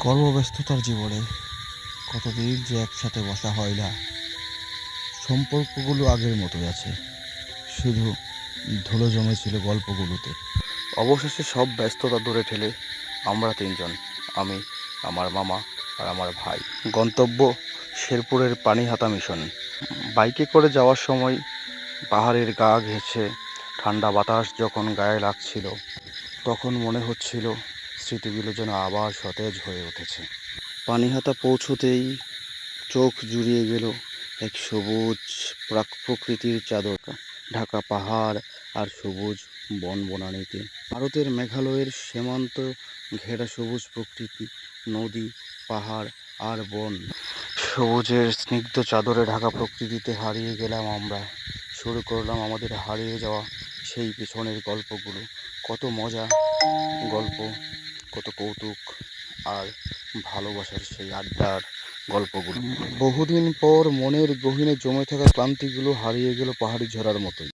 কর্মব্যস্ততার জীবনে কতদিন যে একসাথে বসা হয় না, সম্পর্কগুলো আগের মতোই আছে, শুধু ধুলো জমেছিল গল্পগুলোতে। অবশেষে সব ব্যস্ততা দূরে ঠেলে আমরা তিনজন, আমি, আমার মামা আর আমার ভাই, গন্তব্য শেরপুরের পানিহাতা মিশন। বাইকে করে যাওয়ার সময় পাহাড়ের গা ঘেঁষে ঠান্ডা বাতাস যখন গায়ে লাগছিল, তখন মনে হচ্ছিল স্মৃতিগুলো যেন আবার সতেজ হয়ে উঠেছে। পানিহাতা পৌঁছতেই চোখ জুড়িয়ে গেল এক সবুজ প্রকৃতির চাদর ঢাকা পাহাড় আর সবুজ বনবনানীতে। ভারতের মেঘালয়ের সীমান্ত ঘেরা সবুজ প্রকৃতি, নদী, পাহাড় আর বন, সবুজের স্নিগ্ধ চাদরে ঢাকা প্রকৃতিতে হারিয়ে গেলাম আমরা। শুরু করলাম আমাদের হারিয়ে যাওয়া সেই পেছনের গল্পগুলো। কত মজা গল্প, কত কৌতুক আর ভালোবাসার সেই আড্ডার গল্পগুলো। বহুদিন পর মনের গহীনে জমে থাকা ক্লান্তিগুলো হারিয়ে গেল পাহাড়ি ঝরার মতোই।